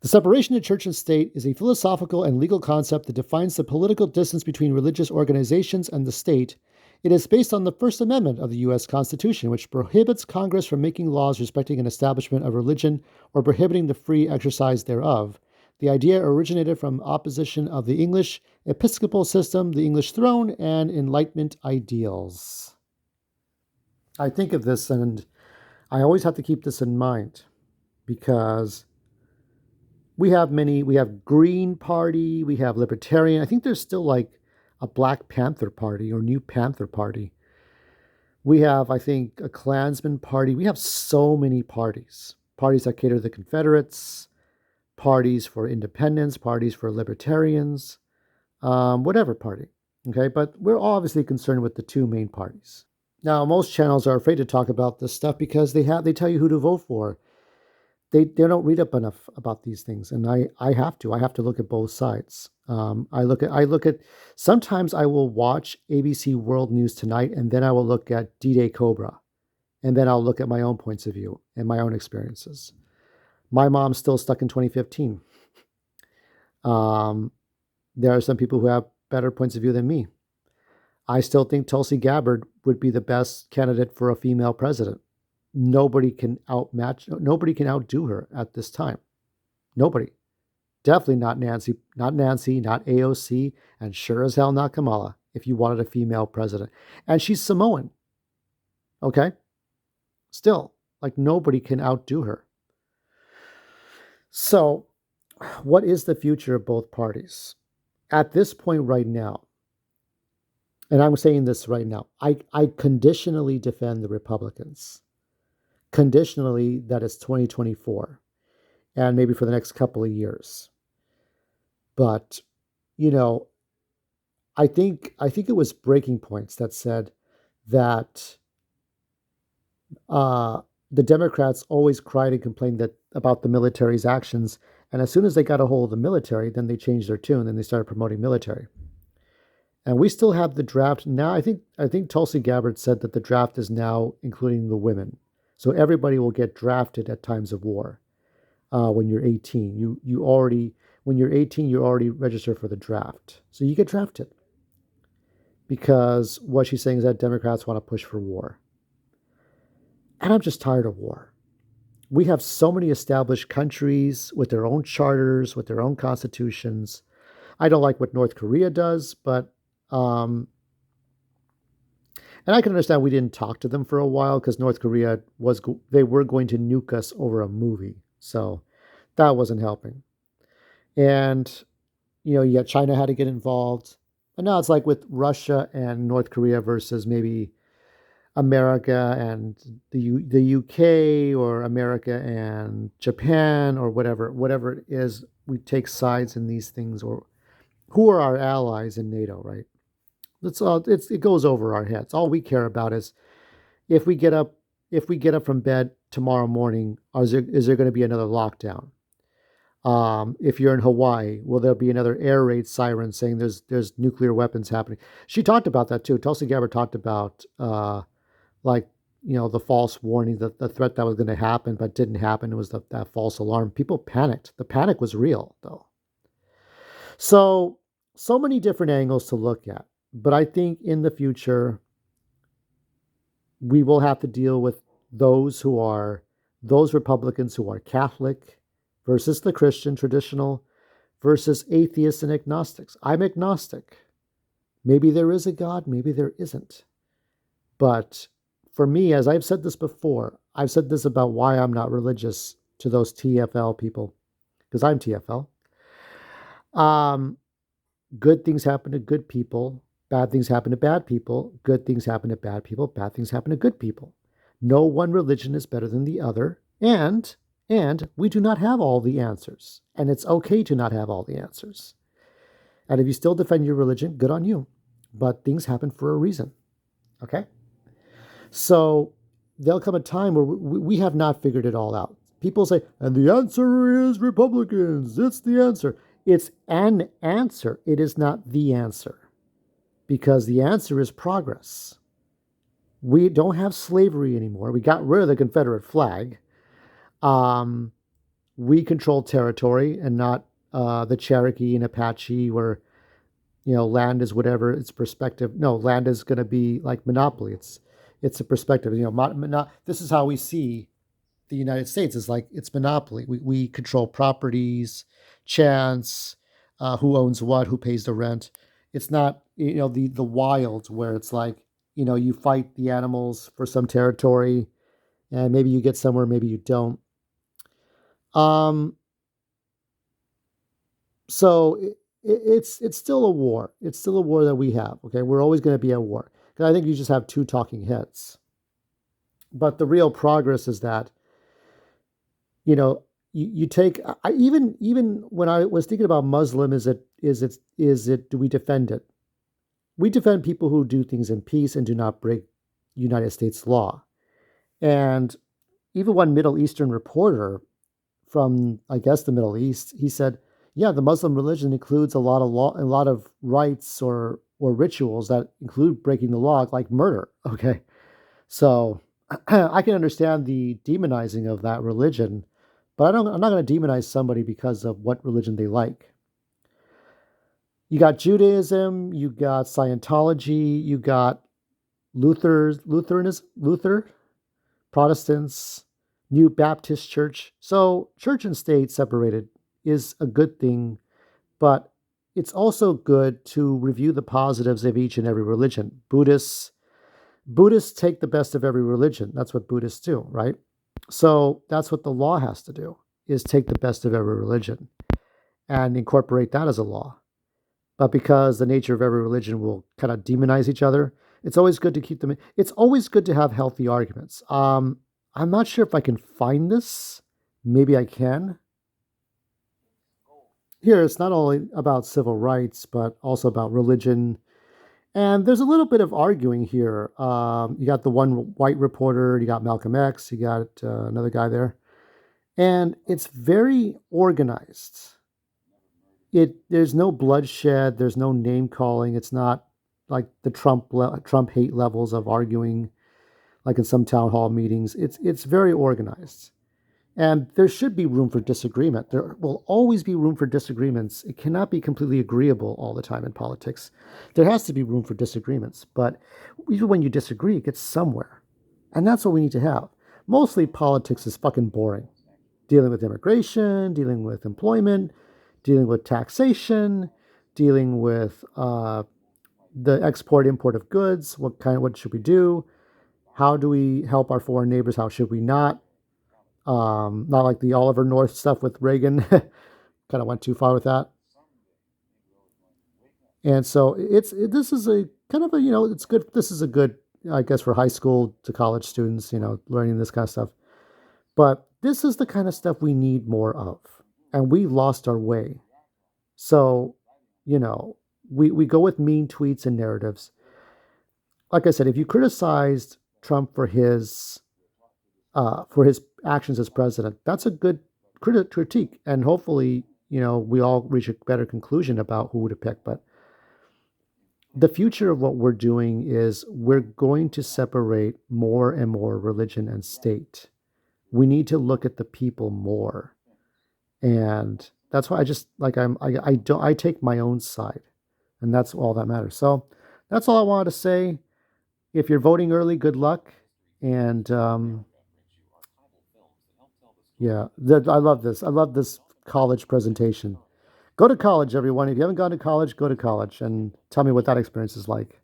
The separation of church and state is a philosophical and legal concept that defines the political distance between religious organizations and the state. It is based on the First Amendment of the U.S. Constitution, which prohibits Congress from making laws respecting an establishment of religion or prohibiting the free exercise thereof. The idea originated from opposition of the English Episcopal system, the English throne, and Enlightenment ideals. I think of this, and I always have to keep this in mind because we have Green Party, we have Libertarian. I think there's still like a Black Panther Party or New Panther Party. We have, I think, a Klansman Party. We have so many parties. Parties that cater to the Confederates, parties for independents, parties for libertarians, whatever party. Okay, but we're obviously concerned with the two main parties. Now, most channels are afraid to talk about this stuff because they tell you who to vote for. They don't read up enough about these things, and I have to look at both sides. I look at sometimes I will watch ABC World News Tonight, and then I will look at D-Day Cobra, and then I'll look at my own points of view and my own experiences. My mom's still stuck in 2015. There are some people who have better points of view than me. I still think Tulsi Gabbard would be the best candidate for a female president. Nobody can outdo her at this time. Nobody. Definitely not Nancy, not AOC, and sure as hell not Kamala if you wanted a female president. And she's Samoan. Okay? Still, like nobody can outdo her. So, what is the future of both parties? At this point right now, and I'm saying this right now, I conditionally defend the Republicans. Conditionally, that it's 2024 and maybe for the next couple of years. But, I think it was Breaking Points that said that the Democrats always cried and complained about the military's actions. And as soon as they got a hold of the military, then they changed their tune and they started promoting military. And we still have the draft now. I think Tulsi Gabbard said that the draft is now including the women. So everybody will get drafted at times of war. When you're 18, when you're 18, you already register for the draft. So you get drafted. Because what she's saying is that Democrats want to push for war. And I'm just tired of war. We have so many established countries with their own charters, with their own constitutions. I don't like what North Korea does, but and I can understand we didn't talk to them for a while because North Korea they were going to nuke us over a movie. So that wasn't helping. And, yet China had to get involved. And now it's like with Russia and North Korea versus maybe America and the UK or America and Japan or whatever it is. We take sides in these things, or who are our allies in NATO, right? It goes over our heads. All we care about is if we get up from bed tomorrow morning, is there going to be another lockdown? If you're in Hawaii, will there be another air raid siren saying there's nuclear weapons happening? She talked about that too. Tulsi Gabbard talked about the false warning, the threat that was going to happen but didn't happen. It was that false alarm. People panicked. The panic was real though. So many different angles to look at. But I think in the future, we will have to deal with those Republicans who are Catholic versus the Christian traditional versus atheists and agnostics. I'm agnostic. Maybe there is a God, maybe there isn't. But for me, as I've said this before, I've said this about why I'm not religious to those TFL people, because I'm TFL. Good things happen to good people. Bad things happen to bad people. Good things happen to bad people. Bad things happen to good people. No one religion is better than the other. And we do not have all the answers. And it's okay to not have all the answers. And if you still defend your religion, good on you. But things happen for a reason. Okay? So there'll come a time where we have not figured it all out. People say, and the answer is Republicans. It's the answer. It's an answer. It is not the answer. Because the answer is progress. We don't have slavery anymore. We got rid of the Confederate flag. we control territory and not the Cherokee and Apache, where land is whatever its perspective. No, land is going to be like monopoly. It's a perspective. This is how we see the United States is like it's monopoly. We control properties, chance, who owns what, who pays the rent. It's not the wild where it's like you fight the animals for some territory, and maybe you get somewhere, maybe you don't. Um, so it's still a war. It's still a war that we have. Okay, we're always going to be at war because I think you just have two talking heads. But the real progress is that you take even when I was thinking about Muslim, is it do we defend it? We defend people who do things in peace and do not break United States law. And even one Middle Eastern reporter from, I guess, the Middle East, he said, yeah, the Muslim religion includes a lot of law, a lot of rites or rituals that include breaking the law, like murder. Okay, so I can understand the demonizing of that religion, but I'm not going to demonize somebody because of what religion they like. You got Judaism, you got Scientology, you got Luther, Protestants, New Baptist Church. So church and state separated is a good thing, but it's also good to review the positives of each and every religion. Buddhists take the best of every religion. That's what Buddhists do, right? So that's what the law has to do, is take the best of every religion and incorporate that as a law. But because the nature of every religion will kind of demonize each other, it's always good to keep them. It's always good to have healthy arguments. I'm not sure if I can find this. Maybe I can. Here, it's not only about civil rights, but also about religion. And there's a little bit of arguing here. You got the one white reporter, you got Malcolm X, you got another guy there. And it's very organized. There's no bloodshed, there's no name calling. It's not like the Trump hate levels of arguing like in some town hall meetings. It's very organized. And there should be room for disagreement. There will always be room for disagreements. It cannot be completely agreeable all the time in politics. There has to be room for disagreements. But even when you disagree, it gets somewhere. And that's what we need to have. Mostly politics is fucking boring. Dealing with immigration, dealing with employment, dealing with taxation, dealing with the export import of goods. What should we do? How do we help our foreign neighbors? How should we not? Not like the Oliver North stuff with Reagan. Kind of went too far with that. And so this is a kind of a it's good. This is a good, I guess, for high school to college students, learning this kind of stuff. But this is the kind of stuff we need more of, and we lost our way. So, you know, we go with mean tweets and narratives. Like I said, if you criticized Trump for his actions as president, that's a good critique, and hopefully, we all reach a better conclusion about who to pick. But the future of what we're doing is we're going to separate more and more religion and state. We need to look at the people more, and that's why I just like I don't I take my own side, and that's all that matters. So that's all I wanted to say. If you're voting early, good luck, and yeah, I love this. I love this college presentation. Go to college, everyone. If you haven't gone to college, go to college and tell me what that experience is like.